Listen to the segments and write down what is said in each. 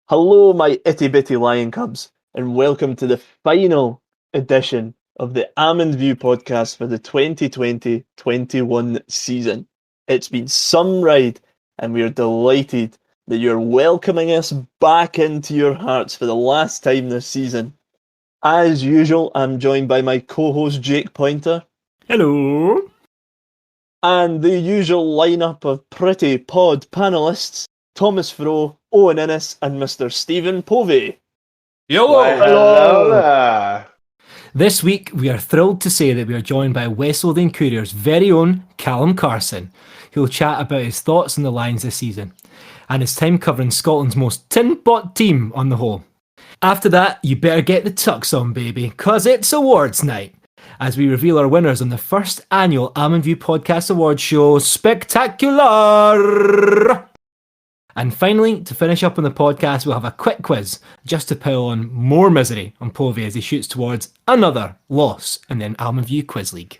Hello, my itty-bitty lion cubs, and welcome to the final edition of the Almond View podcast for the 2020-21 season. It's been some ride, and we are delighted that you're welcoming us back into your hearts for the last time this season. As usual, I'm joined by my co-host Jake Pointer. Hello. And the usual lineup of pretty pod panelists, Thomas Froh, Owen Innes, and Mr. Stephen Povey. Hello there. This week, we are thrilled to say that we are joined by West Lothian Courier's very own Callum Carson, who will chat about his thoughts on the Lions this season, and his time covering Scotland's most tin-pot team on the whole. After that, you better get the tux on, baby, cause it's awards night, as we reveal our winners on the first annual Almond View Podcast Awards Show Spectacular! And finally, to finish up on the podcast, we'll have a quick quiz just to pile on more misery on Povey as he shoots towards another loss in the Almond View Quiz League.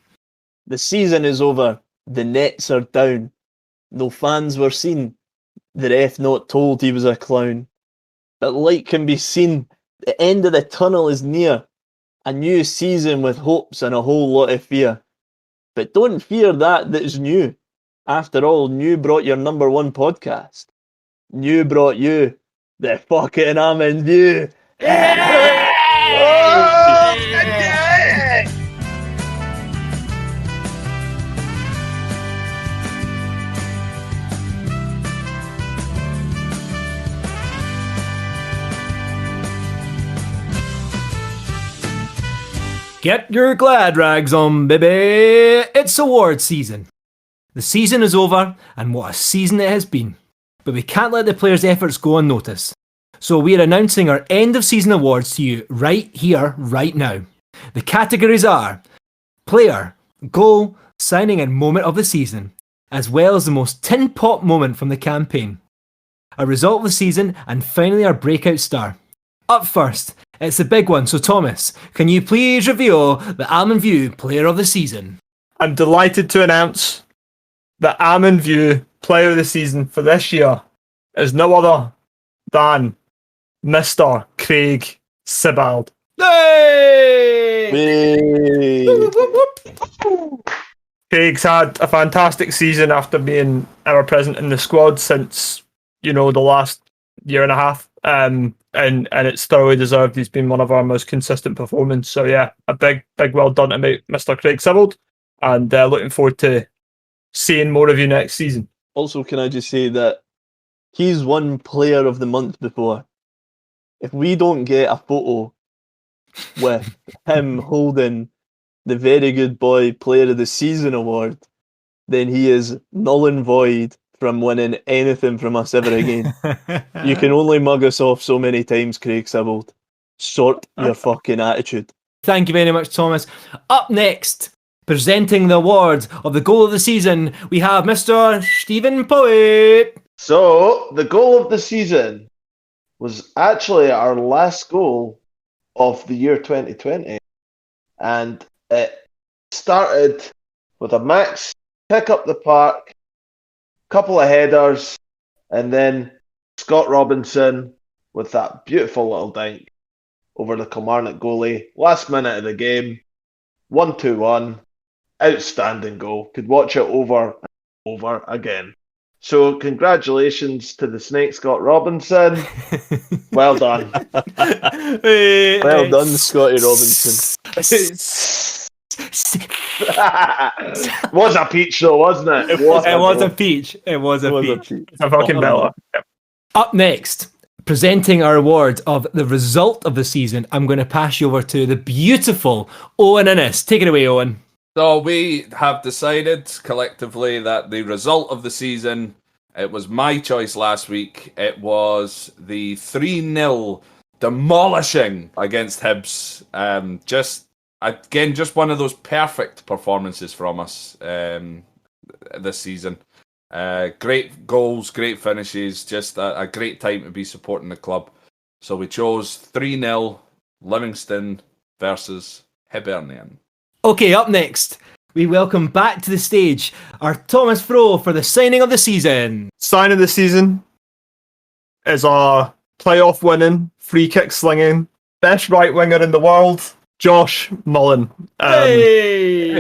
The season is over. The nets are down. No fans were seen. The ref not told he was a clown. But light can be seen. The end of the tunnel is near. A new season with hopes and a whole lot of fear. But don't fear that's new. After all, new brought your number one podcast. New brought you the fucking Almond View. Get your glad rags on, baby! It's award season. The season is over, and what a season it has been. But we can't let the players' efforts go unnoticed. So we're announcing our end of season awards to you right here, right now. The categories are player, goal, signing and moment of the season, as well as the most tin pot moment from the campaign, a result of the season, and finally our breakout star. Up first, it's the big one, so Thomas, can you please reveal the Almond View Player of the Season? I'm delighted to announce that Almond View Player of the Season for this year is no other than Mr. Craig Sibbald. Hey! Craig's had a fantastic season after being ever present in the squad since, the last year and a half. And it's thoroughly deserved. He's been one of our most consistent performers. So yeah, a big well done to Mr. Craig Sibbald, and looking forward to seeing more of you next season. Also, can I just say that he's won Player of the Month before. If we don't get a photo with him holding the Very Good Boy Player of the Season award, then he is null and void from winning anything from us ever again. You can only mug us off so many times, Craig Sibbald. Sort your fucking attitude. Thank you very much, Thomas. Up next, presenting the award of the goal of the season, we have Mr. Stephen Povey. So, the goal of the season was actually our last goal of the year 2020. And it started with a max pick up the park, couple of headers, and then Scott Robinson with that beautiful little dink over the Kilmarnock goalie. Last minute of the game, 1-2-1. Outstanding goal. Could watch it over and over again. So congratulations to the Snake, Scott Robinson. Well done. Well done, Scotty Robinson. Was a peach though, wasn't it? It was a peach. It's a fucking bella. Up next, presenting our award of the result of the season, I'm going to pass you over to the beautiful Owen Innes. Take it away, Owen. So we have decided collectively that the result of the season, it was my choice last week. It was the 3-0 demolishing against Hibs. Just one of those perfect performances from us this season. Great goals, great finishes, just a great time to be supporting the club. So we chose 3-0 Livingston versus Hibernian. Okay, up next, we welcome back to the stage our Thomas Froh for the signing of the season. Sign of the season is our playoff winning, free kick slinging, best right winger in the world, Josh Mullen. Hey.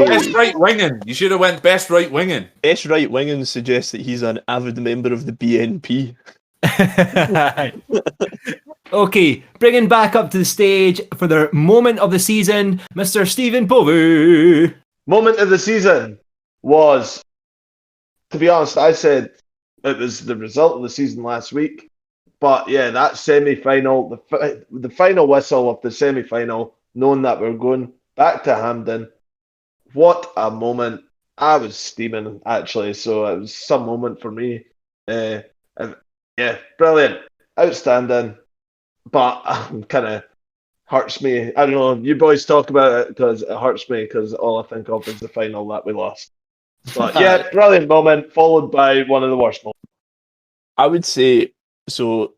Best right winging. You should have went best right winging. Best right winging suggests that he's an avid member of the BNP. Okay, bringing back up to the stage for their moment of the season, Mr. Stephen Povey. Moment of the season was, to be honest, I said it was the result of the season last week. But yeah, that semi-final, the final whistle of the semi-final, knowing that we're going back to Hampden, what a moment. I was steaming, actually, so it was some moment for me. Yeah, brilliant. Outstanding. But kind of hurts me. I don't know, you boys talk about it because it hurts me because all I think of is the final that we lost. But yeah, brilliant moment, followed by one of the worst moments. I would say, so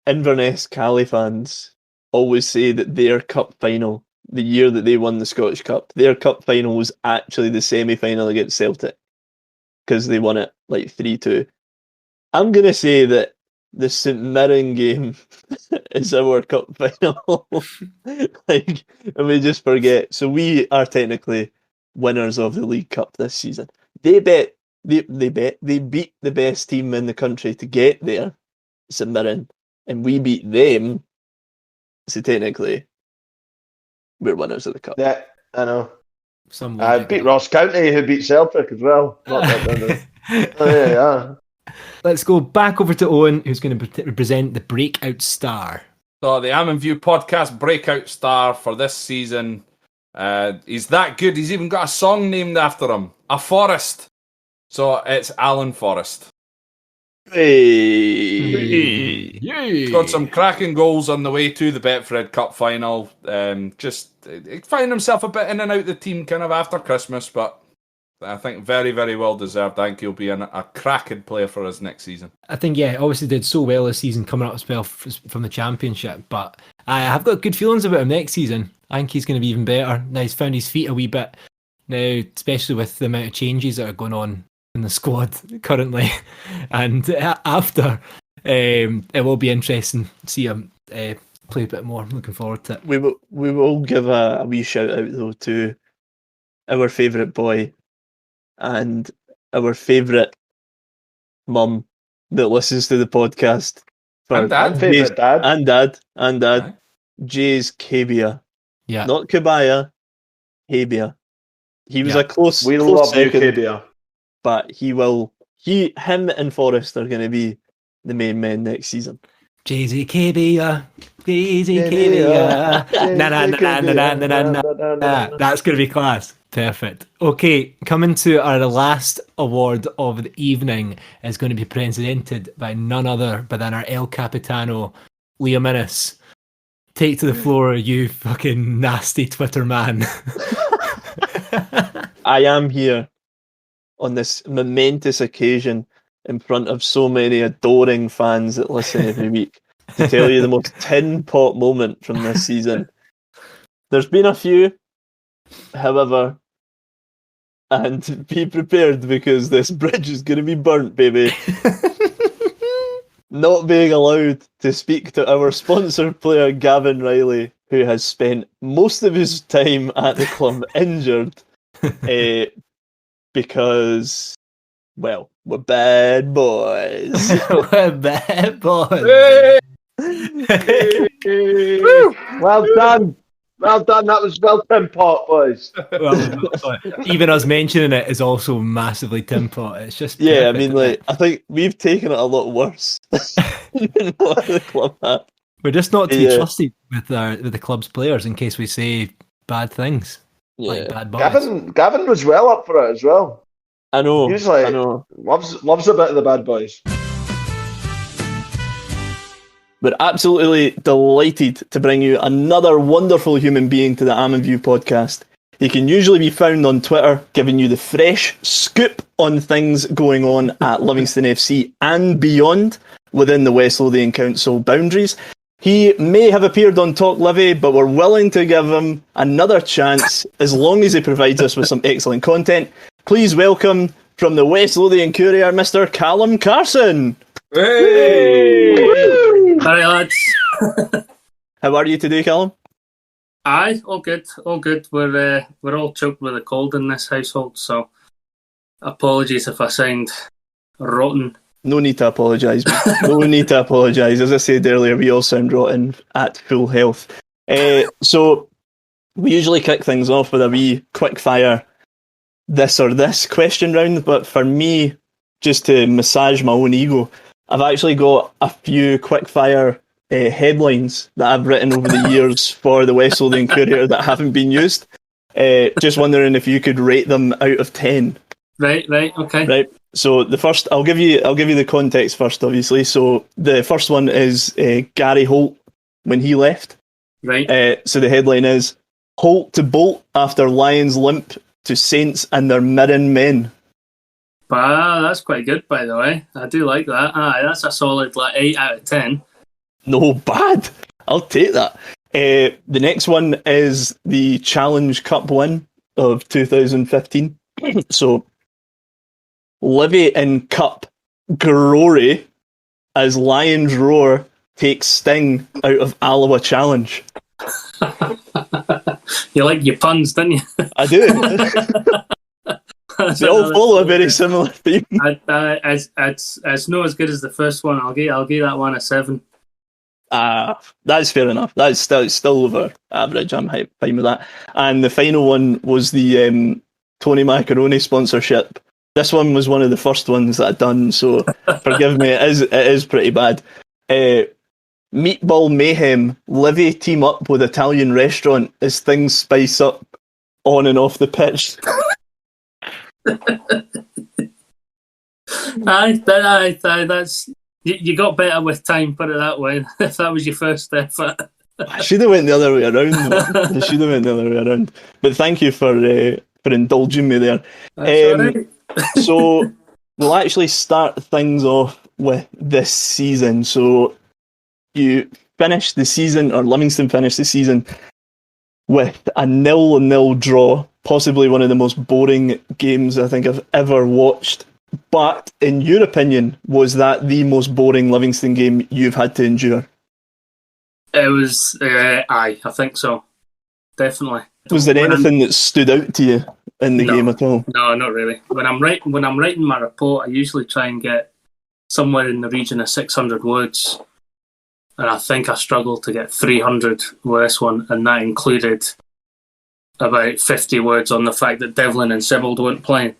Inverness Cali fans always say that their cup final, the year that they won the Scottish Cup, their cup final was actually the semi-final against Celtic because they won it like 3-2. I'm going to say that the St Mirren game is our cup final. And we just forget. So we are technically winners of the League Cup this season. They beat the best team in the country to get there, St Mirren, and we beat them. So technically, we're winners of the cup. Yeah, I know. I beat Ross County, who beat Celtic as well. Not that yeah. Let's go back over to Owen, who's going to represent the breakout star. So the Almond View podcast breakout star for this season. He's that good. He's even got a song named after him, A Forest. So it's Alan Forrest. Hey. He's got some cracking goals on the way to the Betfred Cup final. Just finding himself a bit in and out the team kind of after Christmas, but I think very, very well deserved. I think he'll be a cracking player for us next season. I think, yeah, obviously did so well this season coming up as well from the Championship, but I have got good feelings about him next season. I think he's going to be even better. Now he's found his feet a wee bit now, especially with the amount of changes that are going on in the squad currently. And after, it will be interesting to see him play a bit more. I'm looking forward to it. We will give a wee shout out though to our favourite boy and our favourite mum that listens to the podcast. And dad. Favourite dad. And dad. Jay's Kabia. Yeah. Not Kabaya, Kabia. He was a close We close love you, second, Kabia. but him and Forrest are going to be the main men next season. Jay-Z Kabia. Jay-Z Kabia. Na. That's going to be class. Perfect. Okay, coming to our last award of the evening is going to be presented by none other than our El Capitano, Liam Innes. Take to the floor, you fucking nasty Twitter man. I am here on this momentous occasion in front of so many adoring fans that listen every week to tell you the most tin pot moment from this season. There's been a few, however, and be prepared because this bridge is going to be burnt, baby. Not being allowed to speak to our sponsored player Gavin Riley, who has spent most of his time at the club injured because, well, we're bad boys. We're bad boys. Well done. Well done. That was well done, pot boys. Well, even us mentioning it is also massively Tim Pot. It's just Yeah, perfect, I mean, I think we've taken it a lot worse than what the club had. we're just not to be trusted with the club's players in case we say bad things, like bad boys. Gavin was well up for it as well. I know. He was like, I know. loves a bit of the bad boys. We're absolutely delighted to bring you another wonderful human being to the Almond View podcast. He can usually be found on Twitter, giving you the fresh scoop on things going on at Livingston FC and beyond within the West Lothian Council boundaries. He may have appeared on Talk Livy, but we're willing to give him another chance as long as he provides us with some excellent content. Please welcome from the West Lothian Courier, Mr. Callum Carson. Hey! right, lads. How are you today, Callum? Aye, all good, all good. We're all choked with a cold in this household, so apologies if I sound rotten. No need to apologise, mate. No need to apologise. As I said earlier, we all sound rotten at full health. So we usually kick things off with a wee quick fire this or this question round, but for me, just to massage my own ego, I've actually got a few quick fire headlines that I've written over the years for the West Lothian Courier that haven't been used. Just wondering if you could rate them out of 10. Right, okay. Right. So the first, I'll give you the context first, obviously. So the first one is Gary Holt when he left. Right. So the headline is Holt to bolt after Lions limp to Saints and their Mirren men. That's quite good, by the way. I do like that. That's a solid 8 out of 10. No bad. I'll take that. The next one is the Challenge Cup win of 2015. So Livy in Cup glory as Lions roar takes sting out of Alloa Challenge. You like your puns, don't you? I do. They all follow a very similar theme. It's not as good as the first one. I'll give that one a 7. That's fair enough. That's still over average. I'm fine with that. And the final one was the Tony Macaroni sponsorship. This one was one of the first ones that I'd done, so forgive me. It is pretty bad. Meatball mayhem. Livy team up with Italian restaurant as things spice up on and off the pitch. Aye, that's you got better with time. Put it that way. If that was your first effort, I should have went the other way around. But thank you for indulging me there. That's all right. So we'll actually start things off with this season. So you finished the season, or Livingston finished the season with a 0-0 draw, possibly one of the most boring games I think I've ever watched. But in your opinion, was that the most boring Livingston game you've had to endure? It was, I think so. Definitely. Was there anything that stood out to you in the game at all? No, not really. When I'm writing my report, I usually try and get somewhere in the region of 600 words, and I think I struggled to get 300 with this one, and that included about 50 words on the fact that Devlin and Sibbald weren't playing.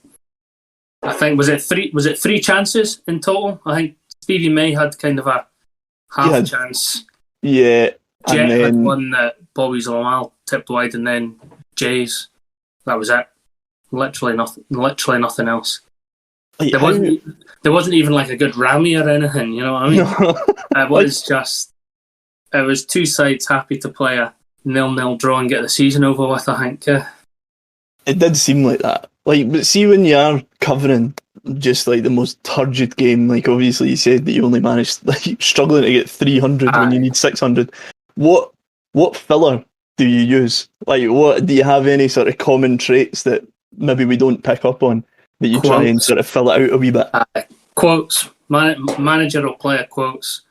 I think was it three chances in total? I think Stevie May had kind of a half chance. Yeah. Jet had one that Bobby Zlamal tipped wide, and then Jay's. That was it. Literally nothing else. There wasn't even like a good Rami or anything. You know what I mean? It was two sides happy to play a 0-0 draw and get the season over with. I think. It did seem like that. But see, when you are covering just like the most turgid game, like obviously you said that you only managed struggling to get 300 when you need 600. What filler do you use? What do you have any sort of common traits that maybe we don't pick up on that you try and sort of fill it out a wee bit? Quotes. Manager will play quotes.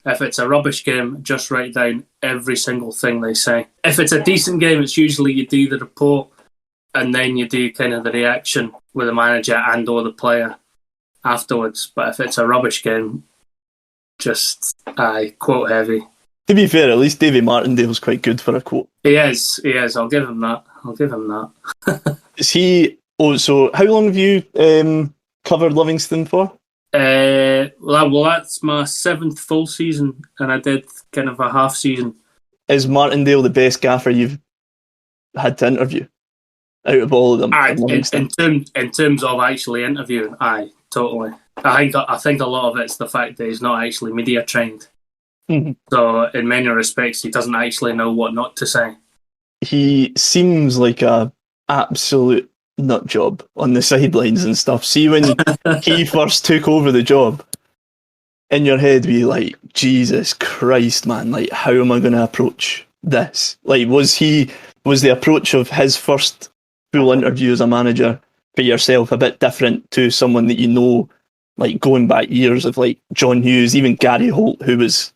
If it's a rubbish game, just write down every single thing they say. If it's a decent game, it's usually you do the report and then you do kind of the reaction with the manager and or the player afterwards. But if it's a rubbish game, just quote heavy. To be fair, at least Davy Martindale's quite good for a quote. He is. I'll give him that. Is he? Oh, so how long have you covered Livingston for? Well, that's my 7th full season, and I did kind of a half season. Is Martindale the best gaffer you've had to interview out of all of them? In terms of actually interviewing, totally. I think a lot of it's the fact that he's not actually media trained. Mm-hmm. So in many respects, he doesn't actually know what not to say. He seems like a absolute nut job on the sidelines and stuff. See, when he first took over the job, in your head be like, Jesus Christ, man, like, how am I going to approach this? Like, was the approach of his first full interview as a manager for yourself a bit different to someone that you know, like going back years of like John Hughes, even Gary Holt, who was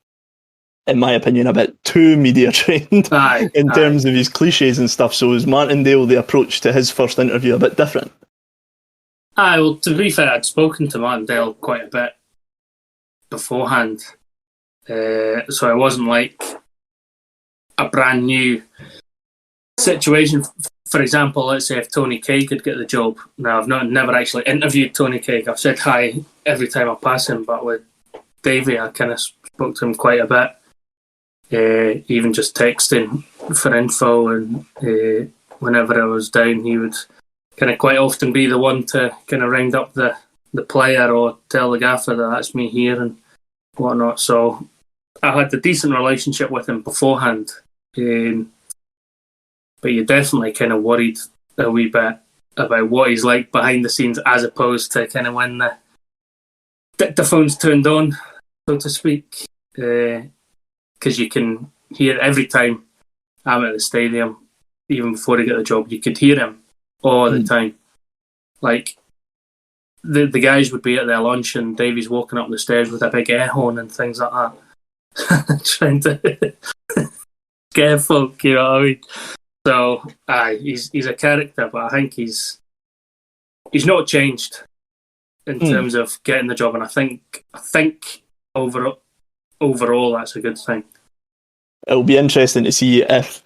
in my opinion, a bit too media trained in terms of his cliches and stuff. So is Martindale the approach to his first interview a bit different? Well, to be fair, I'd spoken to Martindale quite a bit beforehand. So it wasn't like a brand new situation. For example, let's say if Tony Craig could get the job. Now, I've never actually interviewed Tony Craig. I've said hi every time I pass him, but with Davey, I kind of spoke to him quite a bit. Even just texting for info, and whenever I was down, he would kind of quite often be the one to kind of round up the player or tell the gaffer that that's me here and whatnot. So I had a decent relationship with him beforehand. But you're definitely kind of worried a wee bit about what he's like behind the scenes, as opposed to kind of when the dictaphone's turned on, so to speak. Because you can hear every time I'm at the stadium, even before I get the job, you could hear him all the time. Like, the guys would be at their lunch and Davey's walking up the stairs with a big air horn and things like that. Trying to scare folk, you know what I mean? So, he's a character, but I think he's not changed in terms of getting the job, and I think overall that's a good thing. It'll be interesting to see if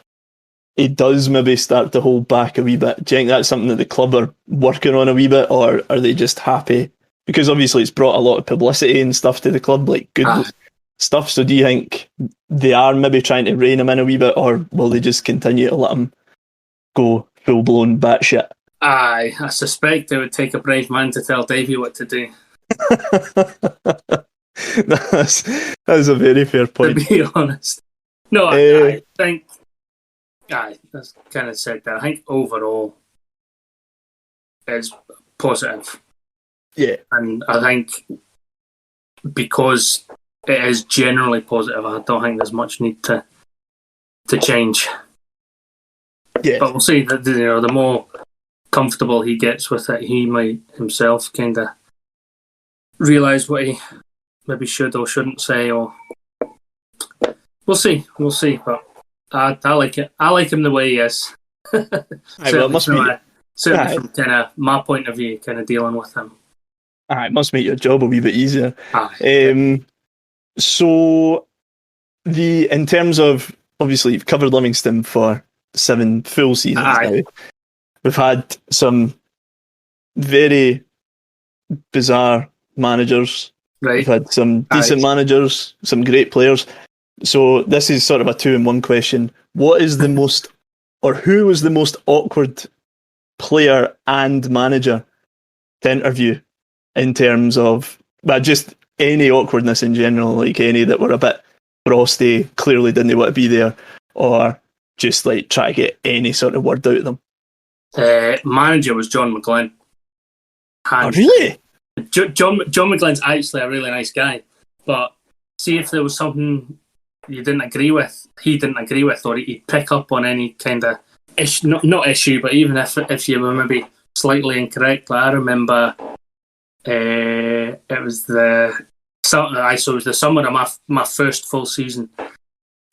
he does maybe start to hold back a wee bit. Do you think that's something that the club are working on a wee bit, or are they just happy? Because obviously it's brought a lot of publicity and stuff to the club, like good stuff. So do you think they are maybe trying to rein him in a wee bit, or will they just continue to let him go full-blown batshit? I suspect it would take a brave man to tell Davey what to do. That's a very fair point. To be honest. No, I think... that's kind of said that. I think overall it's positive. Yeah. And I think because it is generally positive, I don't think there's much need to change. Yeah. But we'll see. The more comfortable he gets with it, he might himself kind of realise what he maybe should or shouldn't say. Or we'll see. But I like it. I like him the way he is. Certainly from kind of my point of view, kind of dealing with him. It must make your job a wee bit easier. So, in terms of, obviously, you've covered Livingston for 7 full seasons now. We've had some very bizarre managers. Right. We've had some decent managers, some great players. So this is sort of a 2-in-1 question. What is the most, or who was the most awkward player and manager to interview in terms of, just any awkwardness in general, like any that were a bit frosty, clearly didn't want to be there, or just like try to get any sort of word out of them? Manager was John McGlynn. Oh, really? John McGlynn's actually a really nice guy, but see if there was something you didn't agree with, he didn't agree with, or he'd pick up on any kind of issue, not issue, but even if you were maybe slightly incorrect. Like I remember it was the summer of my first full season,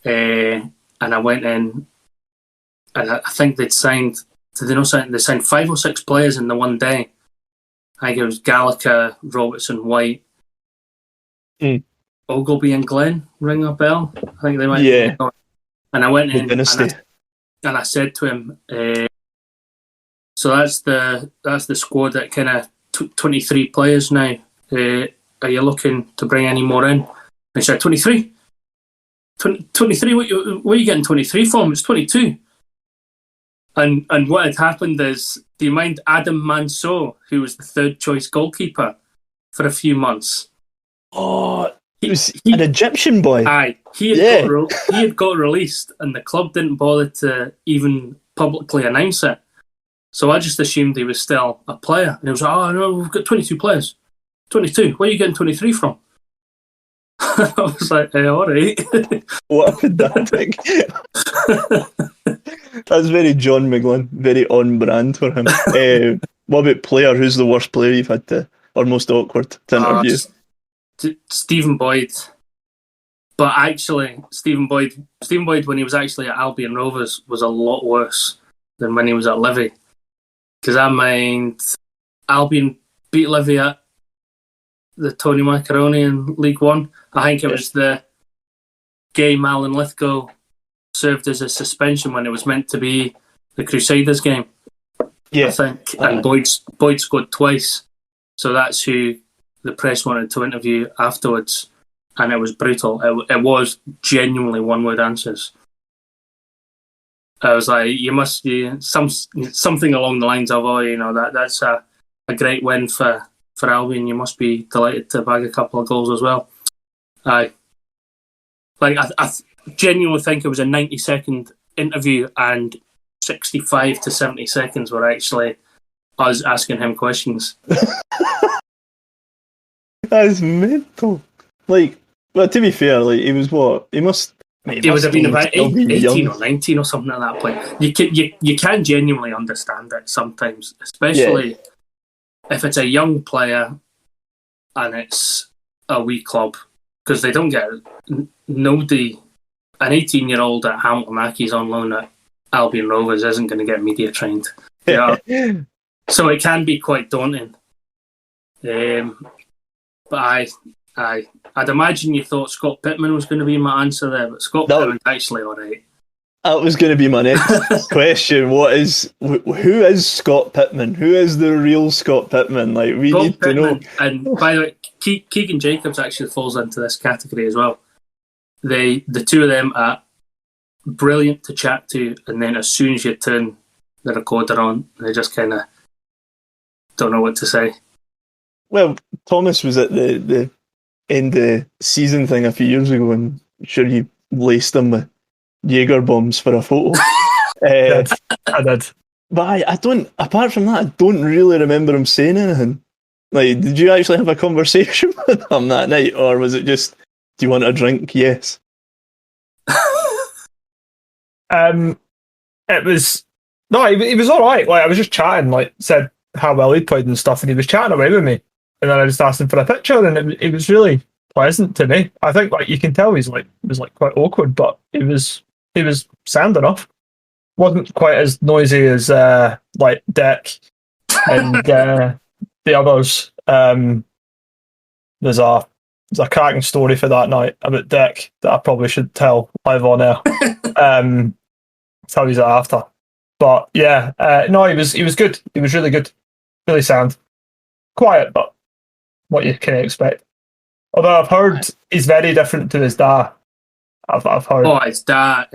and I went in, and I think they'd signed. Did they not sign? They signed 5 or 6 players in the one day. I think it was Gallagher, Robertson, White, Ogilvie, and Glenn. Ring a bell? I think they might. Yeah. And I went in and I said to him, "So that's the squad at kind of 23 players now. Are you looking to bring any more in?" And he said, 23? 23? What are you getting 23 from? It's 22. And what had happened is, do you mind Adam Manso, who was the 3rd choice goalkeeper for a few months? Oh, he was an Egyptian boy. Aye, he had got released, and the club didn't bother to even publicly announce it. So I just assumed he was still a player. And he was like, "Oh no, we've got 22 players. 22. Where are you getting 23 from?" I was like, "Hey, all right." What a pedantic. That's very John McGlynn, very on brand for him. What about player? Who's the worst player you've had to, or most awkward to interview? Stephen Boyd. But actually, Stephen Boyd, when he was actually at Albion Rovers, was a lot worse than when he was at Livy. Because I mind Albion beat Livy at the Tony Macaroni in League One. I think it was the game Alan Lithgow served as a suspension when it was meant to be the Crusaders game. Yeah. I think. And Boyd scored twice. So that's who the press wanted to interview afterwards. And it was brutal. It was genuinely one-word answers. I was like, you must be something along the lines of, that's a great win for Albion. You must be delighted to bag a couple of goals as well. I genuinely think it was a 90-second interview, and 65 to 70 seconds were actually us asking him questions. That's mental. But to be fair, he was what? He would have been about 18 or 19 or something at that point. You can genuinely understand it sometimes, especially if it's a young player and it's a wee club, because they don't get nobody. An 18-year-old at Hamilton Accies on loan at Albion Rovers isn't going to get media trained. So it can be quite daunting. But I'd imagine you thought Scott Pittman was going to be my answer there, but Pittman's actually all right. That was going to be my next question. Who is Scott Pittman? Who is the real Scott Pittman? We need to know. And by the way, Keegan Jacobs actually falls into this category as well. The two of them are brilliant to chat to, and then as soon as you turn the recorder on, they just kind of don't know what to say. Well, Thomas was at the end of the season thing a few years ago, and I'm sure you laced him with Jaeger bombs for a photo. I did. But I don't, apart from that, I don't really remember him saying anything. Did you actually have a conversation with him that night, or was it just, do you want a drink? Yes. It was, no, he was alright. I was just chatting, said how well he played and stuff, and he was chatting away with me. And then I just asked him for a picture, and it was really pleasant to me. I think you can tell he was quite awkward, but he was sound enough. Wasn't quite as noisy as Dick and the others. There's a cracking story for that night about Dick that I probably should tell live on air. Tell you that after. But yeah, no, he was good. He was really good, really sound, quiet, but what you can expect. Although I've heard he's very different to his dad. I've heard. Oh, his dad.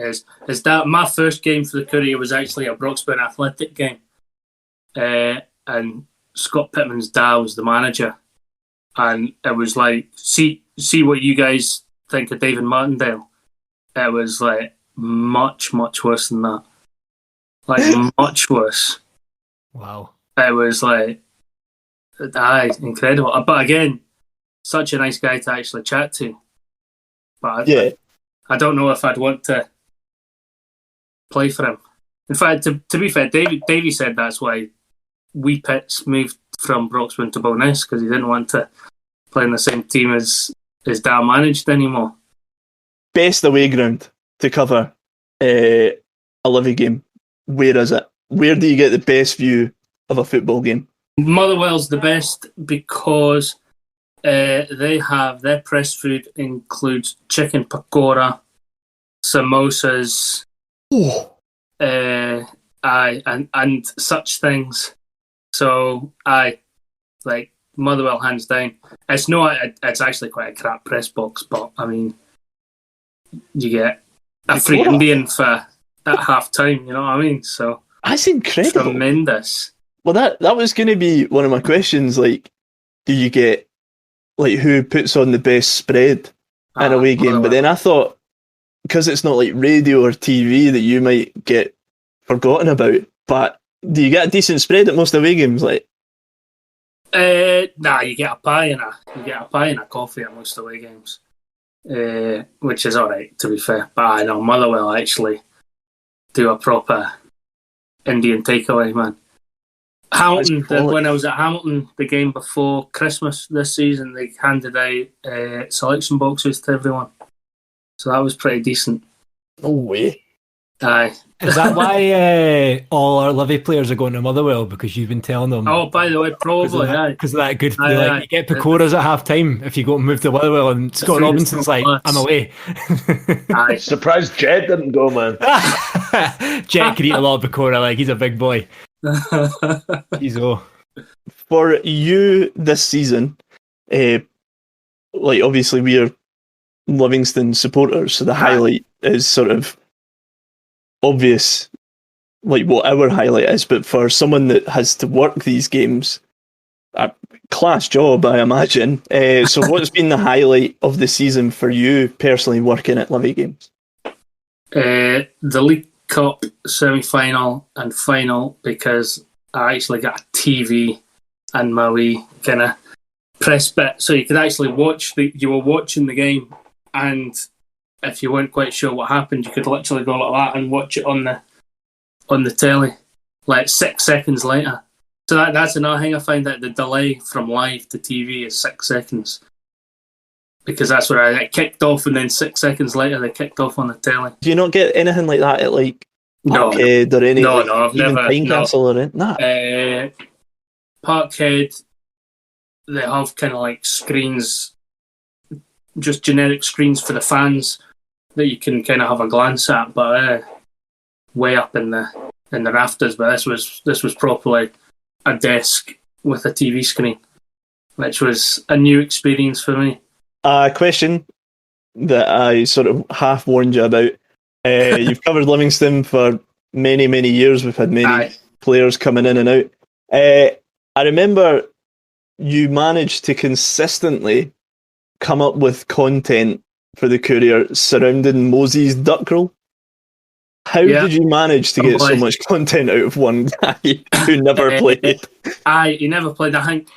My first game for the Courier was actually a Broxburn Athletic game, and Scott Pittman's dad was the manager, and it was see what you guys think of David Martindale. It was much worse than that. Much worse. Wow. It was incredible. But again, such a nice guy to actually chat to. But I don't know if I'd want to play for him. In fact, to be fair, Davey said that's why Wee Pitts moved from Broxburn to Bowness, because he didn't want to play in the same team as his dad managed anymore. Best away ground to cover a Livy game. Where is it? Where do you get the best view of a football game? Motherwell's the best because they have their press food includes chicken pakora, samosas, and such things. So Motherwell hands down. It's actually quite a crap press box, but I mean, you get a free Indian for at half time. You know what I mean? So that's incredible. Tremendous. Well, that was going to be one of my questions. Do you get who puts on the best spread in an away game? But then I thought, because it's not like radio or TV, that you might get forgotten about. But do you get a decent spread at most away games? Nah, you get a pie and a coffee at most away games, which is all right, to be fair. But I know Motherwell actually do a proper Indian takeaway, man. Hamilton, when I was at Hamilton, the game before Christmas this season, they handed out selection boxes to everyone. So that was pretty decent. No way. Aye. Is that why all our Livy players are going to Motherwell? Because you've been telling them. Oh, by the way, probably, aye. Because of that good. Aye. You get Pacoras at half time if you go and move to Motherwell, and Scott Robinson's like, class. I'm away. Aye. Surprised Jed didn't go, man. Jet could eat a lot of Pacora, like he's a big boy. He's For you this season, like obviously we're Livingston supporters, so the highlight is sort of obvious, like what our highlight is, but for someone that has to work these games, a class job, I imagine. So what's been the highlight of the season for you personally working at Livy Games? The League Cup semi-final and final, because I actually got a TV and my wee kind of press bit, so you could actually watch you were watching the game, and if you weren't quite sure what happened, you could literally go like that and watch it on the telly, like 6 seconds later. So that's another thing I find, that the delay from live to TV is 6 seconds. Because that's where I get kicked off, and then 6 seconds later they kicked off on the telly. Do you not get anything like that at like No. Parkhead or any? No, like, no, I've even never. Tynecastle or anything? Nah. Parkhead, they have kind of like screens, just generic screens for the fans that you can kind of have a glance at, but way up in the rafters. But this was properly a desk with a TV screen, which was a new experience for me. A question that I sort of half warned you about. You've covered Livingston for many, many years. We've had many players coming in and out. I remember you managed to consistently come up with content for the Courier surrounding Moses Duckroll. How did you manage to get so much content out of one guy who never played? He never played. I think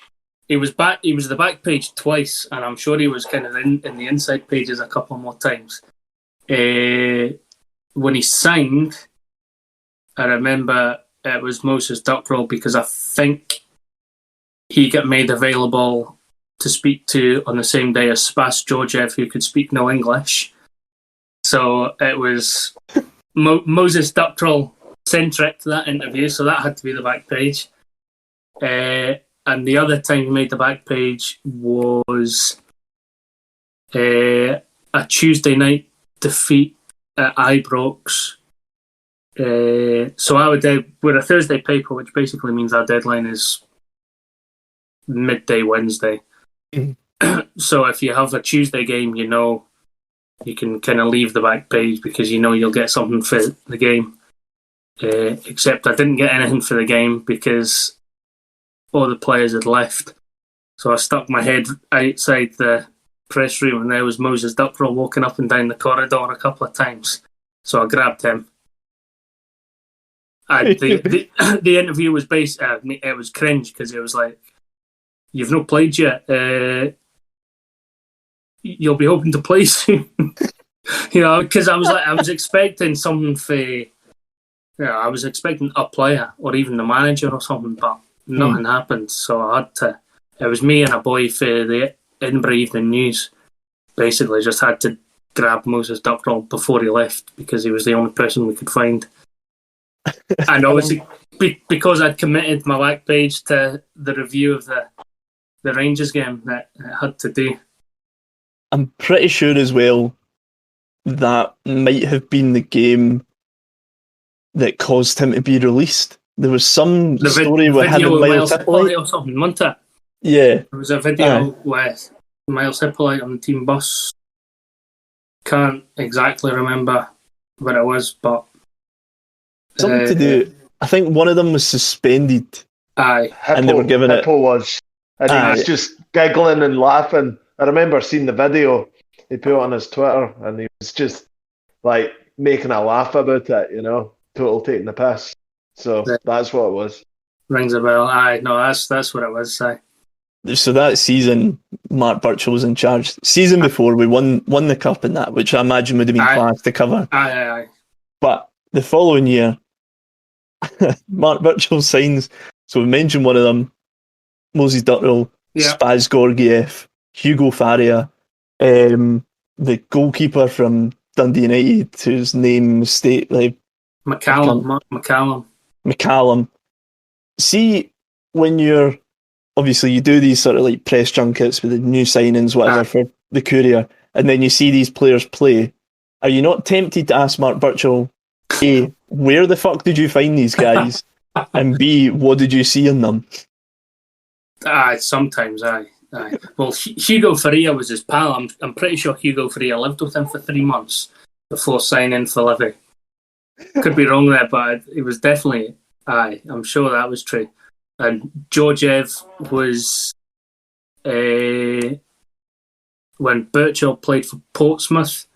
he was the back page twice, and I'm sure he was kind of in the inside pages a couple more times. When he signed, I remember it was Moses Duckroll, because I think he got made available to speak to on the same day as Spas Georgiev, who could speak no English. So it was Moses Duckroll centric, that interview, so that had to be the back page. And the other time he made the back page was a Tuesday night defeat at Ibrox. So we're a Thursday paper, which basically means our deadline is midday Wednesday. So if you have a Tuesday game, you can kind of leave the back page because you'll get something for the game. Except I didn't get anything for the game because all the players had left. So I stuck my head outside the press room, and there was Moses Duckroll walking up and down the corridor a couple of times. So I grabbed him. And the interview was it was cringe because it was like, "You've not played yet. You'll be hoping to play soon." Because I was expecting something for. I was expecting a player or even the manager or something, but nothing happened. So I had to. It was me and a boy for the Edinburgh Evening News. Basically, just had to grab Moses Duckroll before he left because he was the only person we could find. And obviously, because I'd committed my back page to the review of the Rangers game, that it had to do. I'm pretty sure as well that might have been the game that caused him to be released. There was some story with him and Miles Hippolyte or something, wasn't it? Yeah. There was a video with Miles Hippolyte on the team bus. Can't exactly remember what it was, but something to do. I think one of them was suspended. Aye. And they were giving Hippo was. And he was just giggling and laughing. I remember seeing the video he put on his Twitter, and he was just like making a laugh about it, total taking the piss. So that's what it was. Rings a bell. Aye, no, that's what it was. Aye. So that season, Mark Burchell was in charge. Season before, we won the cup in that, which I imagine would have been class to cover. Aye. But the following year, Mark Burchell signs. So we mentioned one of them: Moses Duckroll, Spaz Georgiev, Hugo Faria. the goalkeeper from Dundee United, whose name McCallum. See, when you're obviously you do these sort of like press junkets with the new signings, whatever, for the Courier, and then you see these players play. Are you not tempted to ask Mark Burchell, A, where the fuck did you find these guys? And B, what did you see in them? Sometimes. Well, Hugo Faria was his pal. I'm pretty sure Hugo Faria lived with him for 3 months before signing for Livy. Could be wrong there, but it was definitely, I'm sure that was true. And Georgiev was, when Burchell played for Portsmouth,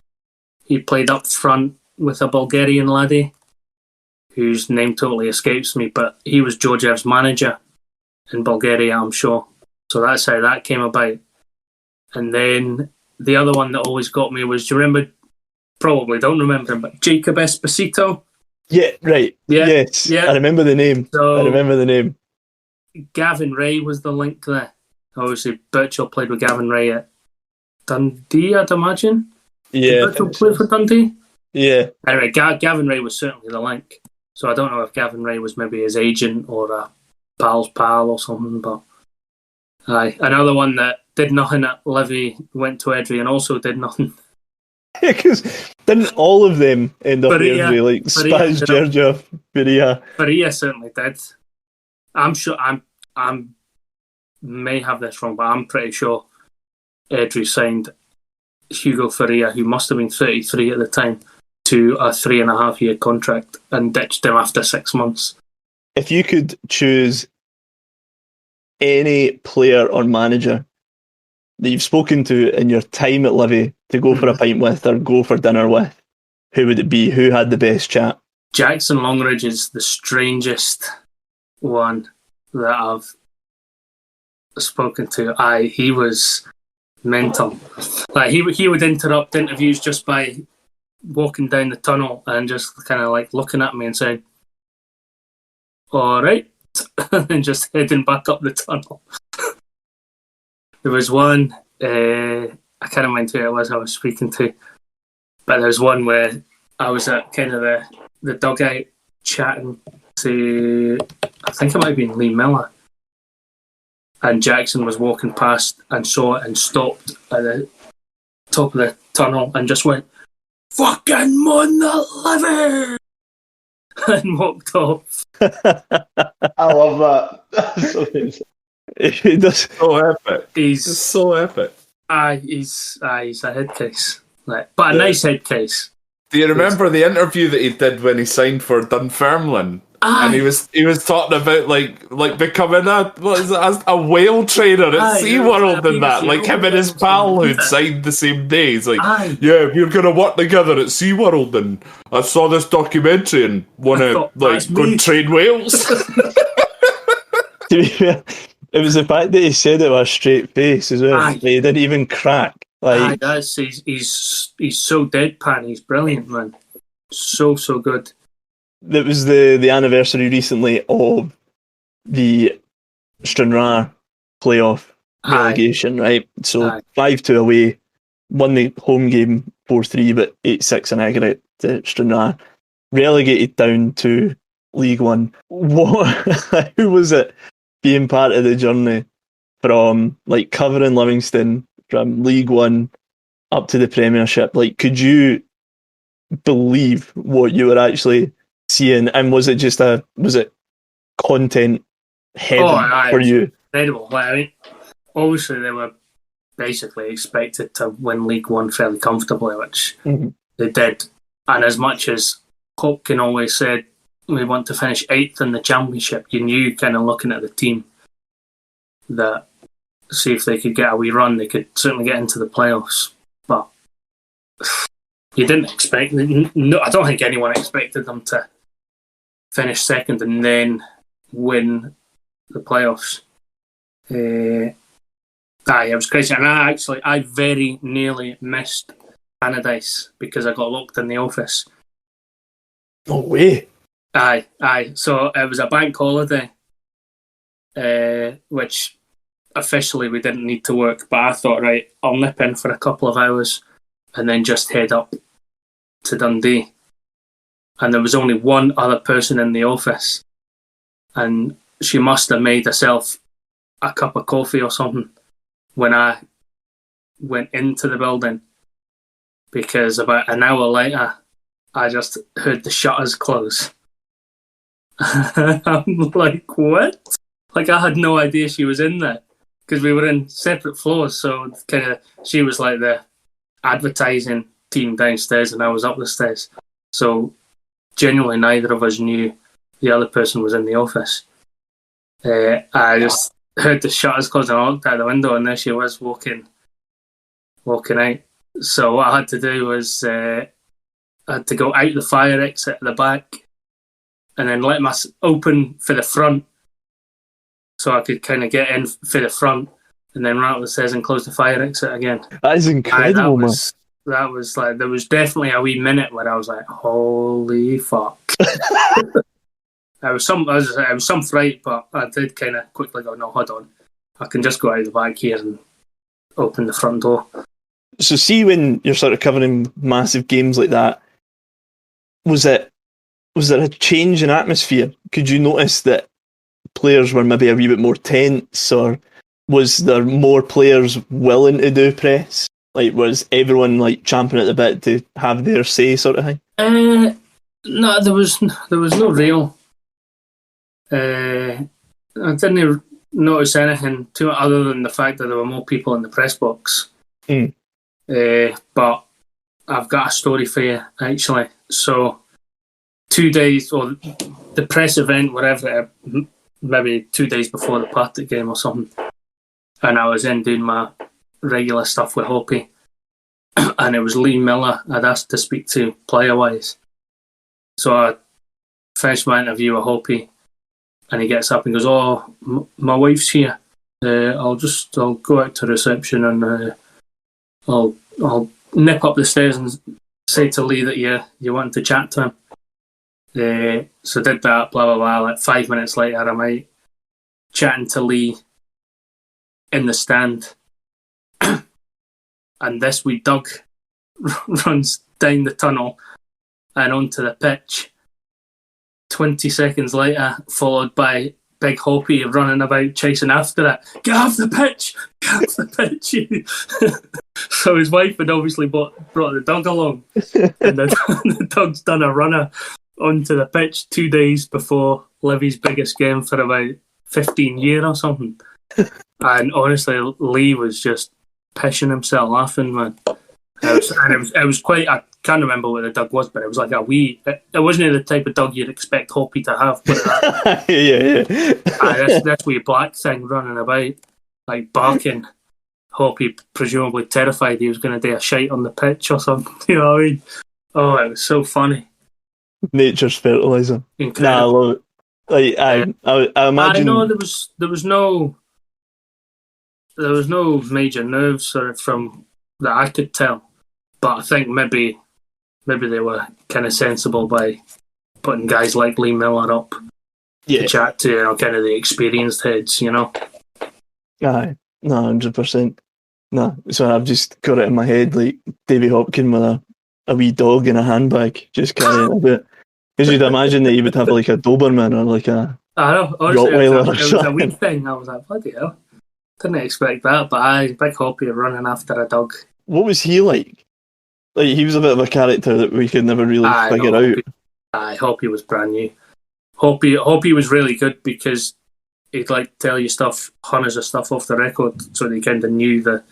he played up front with a Bulgarian laddie whose name totally escapes me, but he was Georgiev's manager in Bulgaria, I'm sure. So that's how that came about. And then the other one that always got me was, do you remember, probably don't remember him, but Jacob Esposito? Yeah, right. Yeah, yes. yeah. I remember the name. Gavin Ray was the link there. Obviously, Burchell played with Gavin Ray at Dundee, I'd imagine. Yeah. Did Burchell play for Dundee? Yeah. Anyway, Gavin Ray was certainly the link. So I don't know if Gavin Ray was maybe his agent or a pal's pal or something, but another one that did nothing at Livy, went to Edry and also did nothing. Yeah, because didn't all of them end up Faria, there, like Spaz, Georgia, Faria? Faria certainly did. I'm sure, I may have this wrong, but I'm pretty sure Edry signed Hugo Faria, who must have been 33 at the time, to a 3.5-year contract and ditched him after 6 months. If you could choose any player or manager that you've spoken to in your time at Livy to go for a pint with or go for dinner with, who would it be? Who had the best chat? Jackson Longridge is the strangest one that I've spoken to. He was mental. Like he would interrupt interviews just by walking down the tunnel and just kind of like looking at me and saying, "All right," and just heading back up the tunnel. There was one, I can't remember who it was I was speaking to, but there was one where I was at kind of the dugout chatting to, I think it might have been Lee Miller, and Jackson was walking past and saw it and stopped at the top of the tunnel and just went, "Fucking Mon the Livy!" and walked off. I love that. That's so amazing. He does. So epic. He's It's so epic. he's a head case, but a nice head case. Do you remember the interview that he did when he signed for Dunfermline? And he was talking about like becoming a whale trainer at SeaWorld and that. Like him and his pal who'd signed the same day. He's like, yeah, we're gonna work together at SeaWorld, and I saw this documentary and wanna like go and train whales. To be fair, it was the fact that he said it with a straight face as well. He didn't even crack. Like he's so deadpan. He's brilliant, man. So good. It was the anniversary recently of the Stranraer playoff relegation, right? So 5-2 away, won the home game 4-3, but 8-6 in aggregate to Stranraer. Relegated down to League One. Who was it being part of the journey from like covering Livingston from League One up to the Premiership? Like, could you believe what you were actually seeing? And was it content heavy for you? Incredible. Like, I mean, obviously they were basically expected to win League One fairly comfortably, which they did. And as much as Hopkin always said, we want to finish 8th in the Championship, you knew, kind of looking at the team, that see if they could get a wee run, they could certainly get into the playoffs. But you didn't expect, no, I don't think anyone expected them to finish second and then win the playoffs. It was crazy. And I very nearly missed Anadice because I got locked in the office. No way. So it was a bank holiday, which officially we didn't need to work, but I thought, right, I'll nip in for a couple of hours and then just head up to Dundee. And there was only one other person in the office, and she must have made herself a cup of coffee or something when I went into the building, because about an hour later I just heard the shutters close. I'm like, what? Like, I had no idea she was in there, because we were in separate floors, so kind of she was like the advertising team downstairs and I was up the stairs, so genuinely neither of us knew the other person was in the office. I just heard the shutters close and I looked out the window and there she was walking out. So what I had to do was I had to go out the fire exit at the back and then let myself open for the front so I could kind of get in for the front and then run up the stairs and close the fire exit again. That is incredible, man. That was like, there was definitely a wee minute where I was like, holy fuck. It was some fright, but I did kind of quickly go, no, hold on. I can just go out the back here and open the front door. So see, when you're sort of covering massive games like that, was there a change in atmosphere? Could you notice that players were maybe a wee bit more tense, or was there more players willing to do press? Like, was everyone like champing at the bit to have their say, sort of thing? No, there was no real. I didn't notice anything too other than the fact that there were more people in the press box. But I've got a story for you, actually. So 2 days, or the press event, whatever, maybe 2 days before the Partick game or something, and I was in doing my regular stuff with Hoppy, and it was Lee Miller I'd asked to speak to player-wise. So I finished my interview with Hoppy, and he gets up and goes, "Oh, my wife's here. I'll go out to reception and I'll nip up the stairs and say to Lee that you want to chat to him." So did that, blah blah blah. Like 5 minutes later, I'm out chatting to Lee in the stand, and this wee Doug runs down the tunnel and onto the pitch. 20 seconds later, followed by Big Hoppy running about chasing after it. Get off the pitch! Get off the pitch! So his wife had obviously brought the dog along, and the dog's done a runner onto the pitch 2 days before Livy's biggest game for about 15 years or something. And honestly, Lee was just pissing himself laughing, man. It was quite, I can't remember what the dog was, but it was like a wee, it wasn't the type of dog you'd expect Hoppy to have. But yeah. This wee black thing running about, like barking. Hoppy presumably terrified he was going to do a shite on the pitch or something. You know what I mean? Oh, it was so funny. Nature's fertilizer. Incredible. Nah, I love it. Like, I imagine. I know there was no major nerves from that I could tell, but I think maybe they were kind of sensible by putting guys like Lee Miller up to chat to, kind of the experienced heads, you know. Aye, no, 100%. No, so I've just got it in my head like Davy Hopkins with a wee dog in a handbag, just carrying it a bit. Because you'd imagine that he would have like a Doberman or like a Rottweiler. It was a wee thing. I was like, bloody hell. Didn't expect that, but Big Hoppy running after a dog. What was he like? Like, he was a bit of a character that we could never really figure out. Hoppy was brand new. Hoppy was really good because he'd like tell you stuff, hundreds of stuff off the record, so they kind of knew the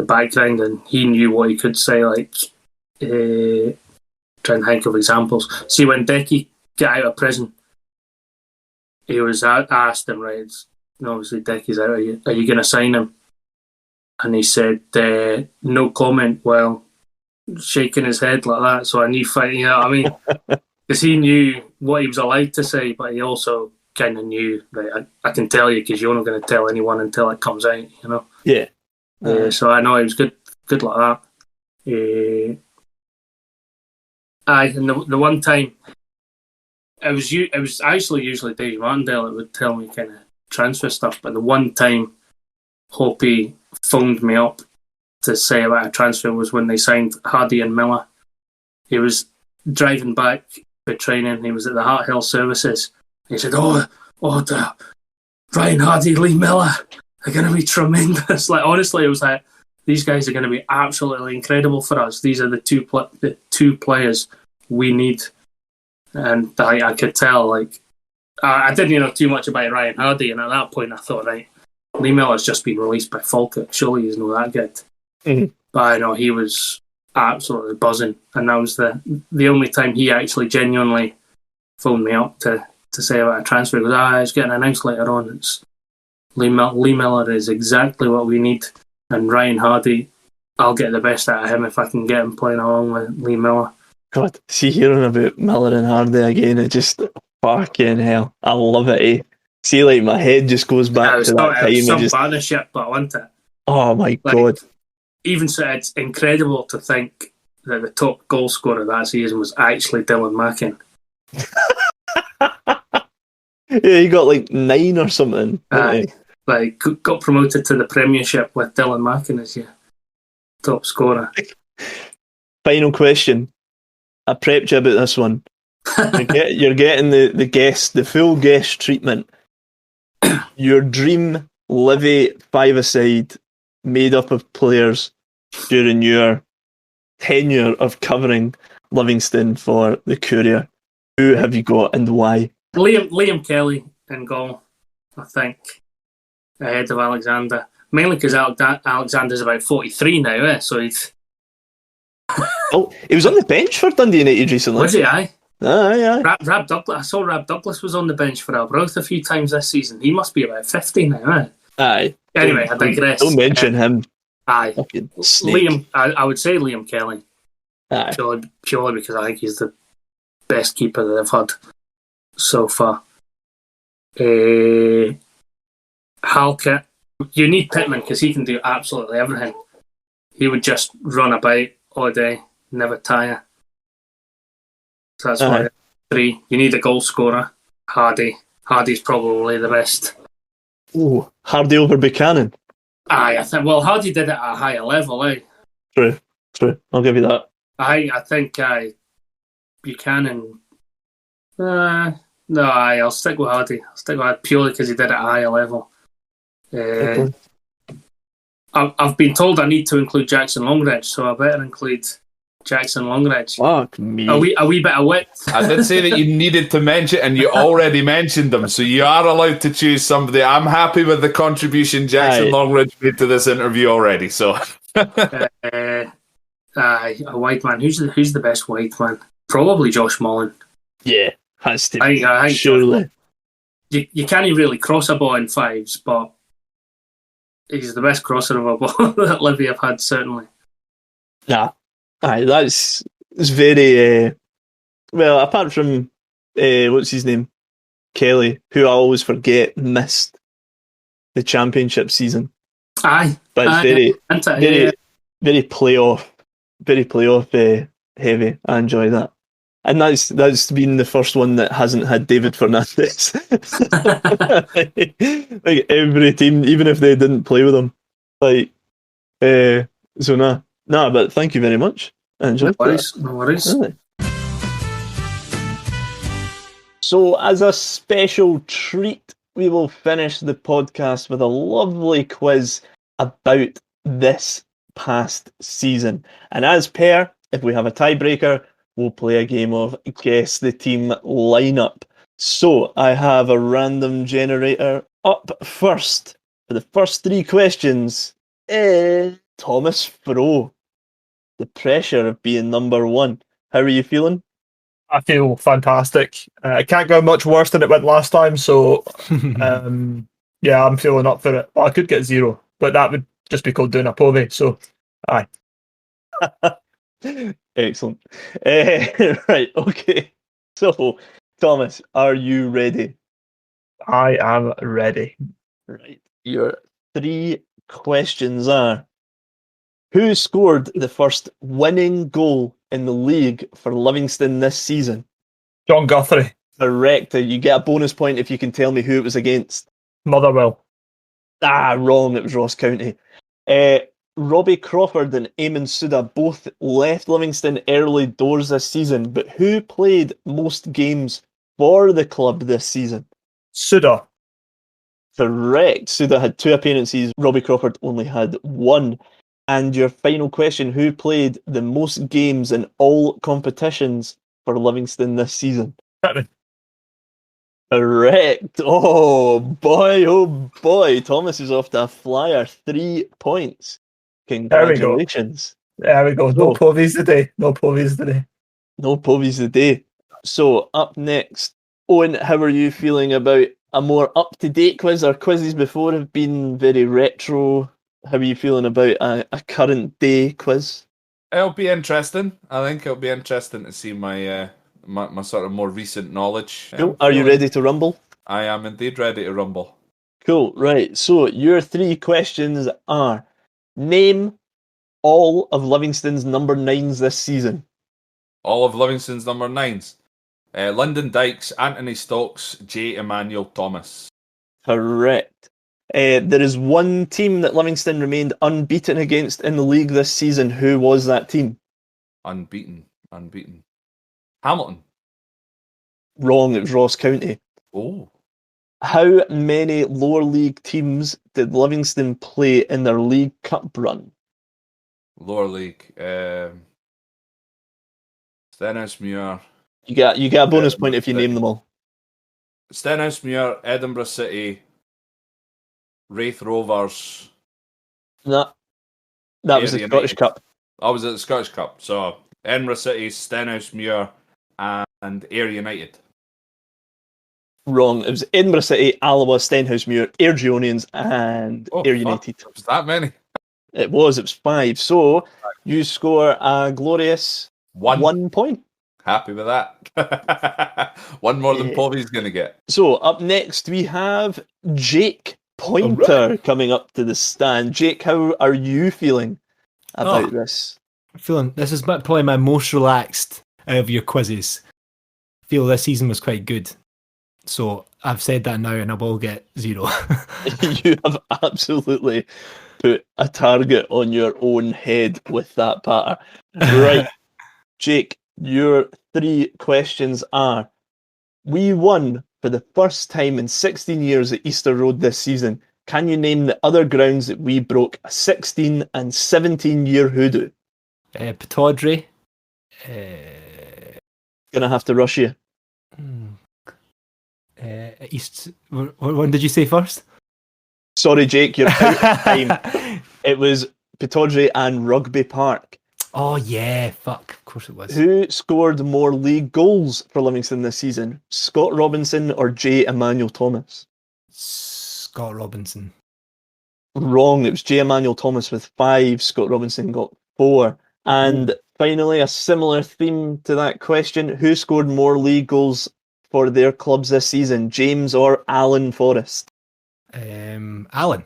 background, and he knew what he could say. Like, trying to think of examples. See, when Decky got out of prison, he was asked him, right? Obviously, Decky's out. Are you going to sign him? And he said, no comment, while shaking his head like that. So I knew, you know what I mean? Because he knew what he was allowed to say, but he also kind of knew, right, I can tell you because you're not going to tell anyone until it comes out, you know? Yeah. So I know he was good like that. And the one time, it was actually usually Dave Martindale that would tell me kind of transfer stuff, but the one time Hoppy phoned me up to say about a transfer was when they signed Hardy and Miller. He was driving back for training. He was at the Hart Hill Services. He said, the Ryan Hardy, Lee Miller are going to be tremendous. Like, honestly, it was like, these guys are going to be absolutely incredible for us. These are the two players we need. And I could tell, like, I didn't know too much about Ryan Hardy, and at that point I thought, right, Lee Miller's just been released by Falkirk. Surely he's not that good. Mm-hmm. But I know he was absolutely buzzing, and that was the only time he actually genuinely phoned me up to say about a transfer. He goes, it's getting announced later on. It's Lee Miller is exactly what we need, and Ryan Hardy, I'll get the best out of him if I can get him playing along with Lee Miller. God, see hearing about Miller and Hardy again, it just fucking hell. I love it, eh? See, like, my head just goes back to that time. It was some partnership, but I want it. Oh my God. Even so, it's incredible to think that the top goal scorer that season was actually Dylan Mackin. Yeah, he got like 9 or something. Like, got promoted to the Premiership with Dylan Mackin as your top scorer. Final question. I prepped you about this one. You're getting the full guest treatment. Your dream Livy five-a-side made up of players during your tenure of covering Livingston for the Courier. Who have you got and why? Liam Kelly in goal, I think, ahead of Alexander. Mainly because Alexander's about 43 now, so he's... Oh, he was on the bench for Dundee United recently. Was he, aye? Aye. Rab Douglas. I saw Rab Douglas was on the bench for Arbroath a few times this season. He must be about 50 now, eh? Aye. Anyway, I digress. Don't mention him. Aye. Fucking snake. Liam, I would say Liam Kelly. Aye. Purely because I think he's the best keeper that I've had so far. Halkett. You need Pittman because he can do absolutely everything. He would just run about all day, never tire. So that's why 3. You need a goal scorer. Hardy. Hardy's probably the best. Ooh, Hardy over Buchanan. Aye, I think. Well, Hardy did it at a higher level, eh? True. I'll give you that. I think Buchanan. No, I'll stick with Hardy. Purely because he did it at a higher level. Okay. I've been told I need to include Jackson Longridge, so I better include Jackson Longridge. Fuck me. A wee bit of wit. I did say that you needed to mention, and you already mentioned them, so you are allowed to choose somebody. I'm happy with the contribution Jackson Longridge made to this interview already. So, a wide man. Who's the best wide man? Probably Josh Mullen. Yeah, has to. I think surely. You can't really cross a ball in fives, but he's the best crosser of a ball that Livy have had, certainly. Nah. Aye, it's very well, apart from what's his name? Kelly, who I always forget missed the championship season. Aye. But it's very playoff heavy. I enjoy that. And that's been the first one that hasn't had David Fernandez. Like every team, even if they didn't play with him. Like so nah, but thank you very much. I enjoyed that. No worries. Really. So, as a special treat, we will finish the podcast with a lovely quiz about this past season. And as per, if we have a tiebreaker, we'll play a game of Guess the Team Lineup. So, I have a random generator up first. For the first 3 questions, Thomas Froh. The pressure of being number 1. How are you feeling? I feel fantastic. It can't go much worse than it went last time, so yeah, I'm feeling up for it. Well, I could get 0, but that would just be called doing a Povey, so aye. Excellent. Right, okay. So, Thomas, are you ready? I am ready. Right. Your 3 questions are: who scored the first winning goal in the league for Livingston this season? John Guthrie. Correct. You get a bonus point if you can tell me who it was against. Motherwell. Wrong. It was Ross County. Robbie Crawford and Eamon Suda both left Livingston early doors this season, but who played most games for the club this season? Suda. Correct. Suda had 2 appearances. Robbie Crawford only had 1. And your final question, who played the most games in all competitions for Livingston this season? Pittman. Correct. Oh boy. Thomas is off to a flyer. 3 points. Congratulations. There we go. No Poveys today. No Poveys today. No Povey's today. So up next, Owen, how are you feeling about a more up-to-date quiz? Our quizzes before have been very retro. How are you feeling about a current day quiz? It'll be interesting. I think it'll be interesting to see my my sort of more recent knowledge. Cool. Are you ready to rumble? I am indeed ready to rumble. Cool. Right. So your 3 questions are: name all of Livingston's number 9s this season. All of Livingston's number 9s. Lyndon Dykes, Anthony Stokes, J. Emmanuel Thomas. Correct. There is one team that Livingston remained unbeaten against in the league this season. Who was that team? Unbeaten. Hamilton. Wrong, it was Ross County. Oh. How many lower league teams did Livingston play in their League Cup run? Lower league. Stenhousemuir. You get a bonus point if you name them all. Stenhousemuir, Edinburgh City, Wraith Rovers. No, that was the Scottish Cup. I was at the Scottish Cup. So Edinburgh City, Stenhousemuir, and Ayr United. Wrong. It was Edinburgh City, Alloa, Stenhousemuir, Ayr Geonians, and Ayr United. Was that many? It was 5. So you score a glorious 1 point. Happy with that. One more than Povey's going to get. So up next we have Jake Pointer coming up to the stand. Jake, how are you feeling about this? This is probably my most relaxed out of your quizzes. I feel this season was quite good. So I've said that now and I will get 0. You have absolutely put a target on your own head with that patter. Right, Jake, your 3 questions are: we won for the first time in 16 years at Easter Road this season. Can you name the other grounds that we broke a 16 and 17 year hoodoo? Pataudry. Gonna have to rush you. East. What did you say first? Sorry, Jake, you're out of time. It was Pataudry and Rugby Park. Oh yeah, fuck. Of course it was. Who scored more league goals for Livingston this season? Scott Robinson or J. Emmanuel Thomas? Scott Robinson. Wrong. It was J. Emmanuel Thomas with 5. Scott Robinson got 4. And finally, a similar theme to that question: who scored more league goals for their clubs this season? James or Alan Forrest? Alan.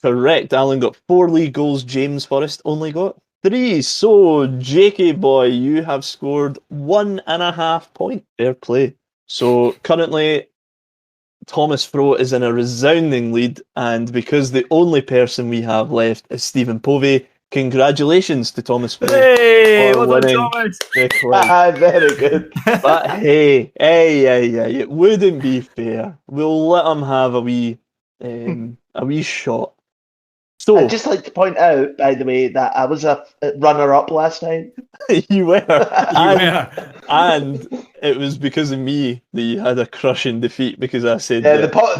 Correct. Alan got 4 league goals. James Forrest only got 3. So, Jakey boy, you have scored 1.5 points. Fair play. So, currently, Thomas Froh is in a resounding lead, and because the only person we have left is Stephen Povey, congratulations to Thomas Froh. Hey, well done, Thomas. Very good. But hey, it wouldn't be fair. We'll let him have a wee shot. So, I'd just like to point out, by the way, that I was a runner-up last time. You were. And it was because of me that you had a crushing defeat, because I said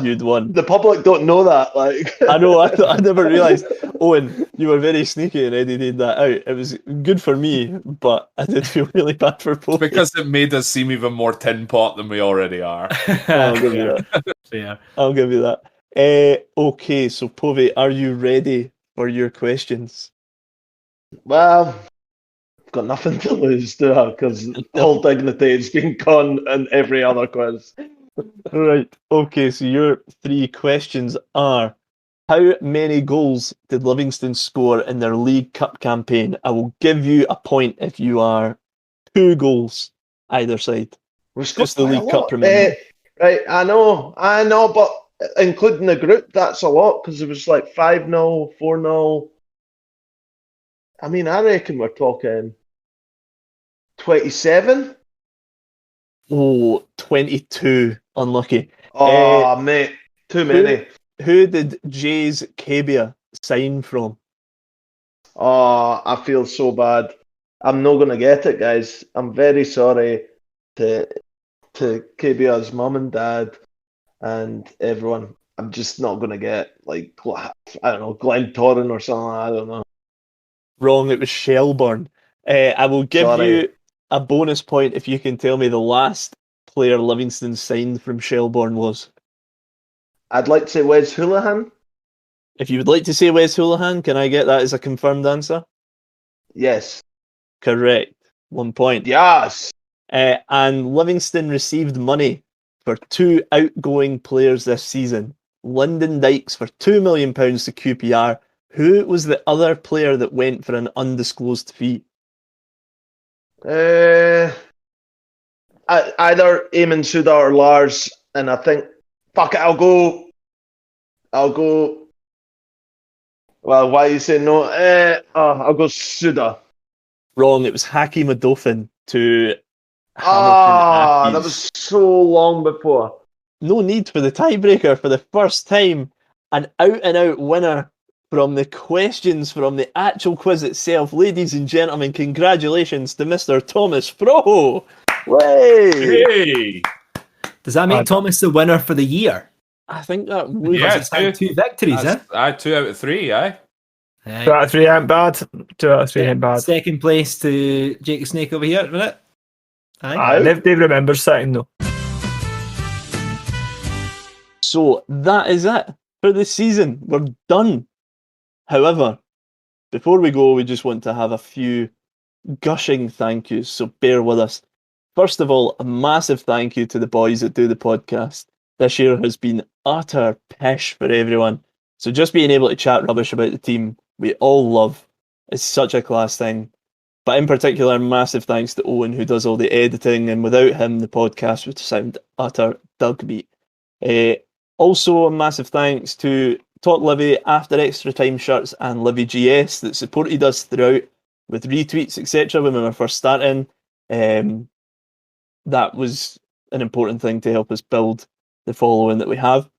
you'd won. The public don't know that. Like I know, I never realised. Owen, you were very sneaky and edited that out. It was good for me, but I did feel really bad for Povey. Because it made us seem even more tin pot than we already are. I'll give you that. Yeah. I'll give you that. Okay, so Povey, are you ready for your questions? Well, I've got nothing to lose, do I? Because all dignity has been gone in every other quiz. Right, okay, so your 3 questions are: how many goals did Livingston score in their League Cup campaign? I will give you a point if you are 2 goals either side. Just the League Cup, remember. Right, I know, but including the group, that's a lot, because it was like 5-0, 4-0. I mean, I reckon we're talking 27. Oh, 22. Unlucky. Oh, mate, too many. Who did Jay's Cabia sign from? Oh, I feel so bad. I'm not gonna get it, guys. I'm very sorry to KBR's mum and dad and everyone. I'm just not gonna get like I don't know, Glen Torren or something. I don't know. Wrong, it was Shelbourne. I will give Sorry. you a bonus point if you can tell me the last player Livingston signed from Shelbourne was. I'd like to say Wes Houlihan. If you would like to say Wes Houlihan, can I get that as a confirmed answer? Yes. Correct. 1 point. Yes. And Livingston received money for 2 outgoing players this season. Lyndon Dykes for £2 million to QPR. Who was the other player that went for an undisclosed fee? Either Eamon Suda or Lars, and I think fuck it. I'll go. Well, why are you saying no? I'll go Suda. Wrong. It was Haki Madofin to That Hamilton. was so long before. No need for the tiebreaker for the first time. An out-and-out winner from the questions from the actual quiz itself. Ladies and gentlemen, congratulations to Mr. Thomas Froho. Way! Hey! Does that make Thomas the winner for the year? I think that would. Yeah, He's had 2 victories, eh? 2 out of 3, aye. 2 out of 3 ain't bad. 2 out of 3 ain't bad. Second place to Jake the Snake over here, wasn't it? Aye. Dave remembers second though. So that is it for the season. We're done. However, before we go, we just want to have a few gushing thank yous, so bear with us. First of all, a massive thank you to the boys that do the podcast. This year has been utter pish for everyone. So just being able to chat rubbish about the team we all love is such a class thing. But in particular, massive thanks to Owen, who does all the editing, and without him, the podcast would sound utter dog meat. Also, a massive thanks to Talk Livy, After Extra Time Shirts, and Livy GS that supported us throughout with retweets, etc. when we were first starting. That was an important thing to help us build the following that we have.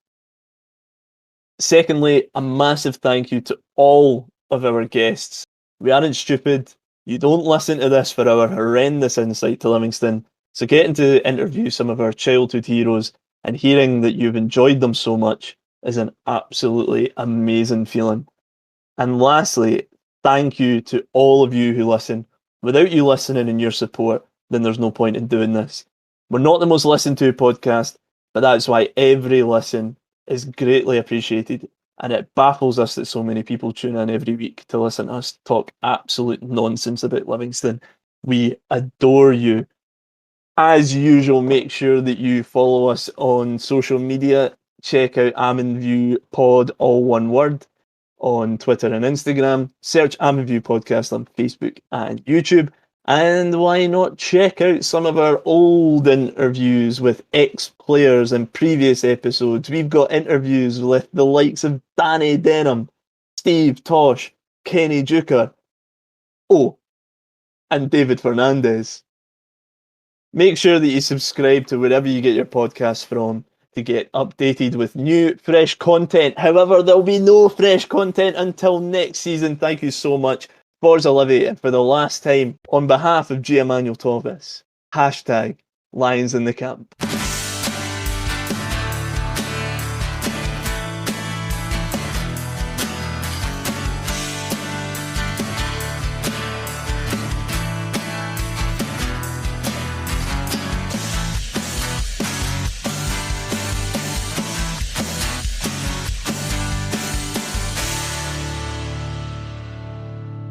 Secondly, a massive thank you to all of our guests. We aren't stupid. You don't listen to this for our horrendous insight to Livingston. So getting to interview some of our childhood heroes and hearing that you've enjoyed them so much is an absolutely amazing feeling. And lastly, thank you to all of you who listen. Without you listening and your support, then there's no point in doing this. We're not the most listened to podcast, but that's why every listen is greatly appreciated. And it baffles us that so many people tune in every week to listen to us talk absolute nonsense about Livingston. We adore you. As usual, make sure that you follow us on social media. Check out almondviewpod, all one word, on Twitter and Instagram. Search Almondview Podcast on Facebook and YouTube. And why not check out some of our old interviews with ex-players in previous episodes. We've got interviews with the likes of Danny Denham, Steve Tosh, Kenny Duker, and David Fernandez. Make sure that you subscribe to wherever you get your podcasts from to get updated with new, fresh content. However, there'll be no fresh content until next season. Thank you so much. Forza Livy, and for the last time, on behalf of G. Emmanuel Thomas, hashtag Lions in the Camp.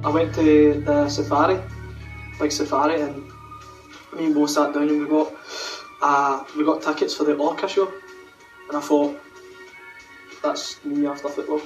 I went to the safari, and me and Bo sat down and we got tickets for the Orca show, and I thought, that's me after football.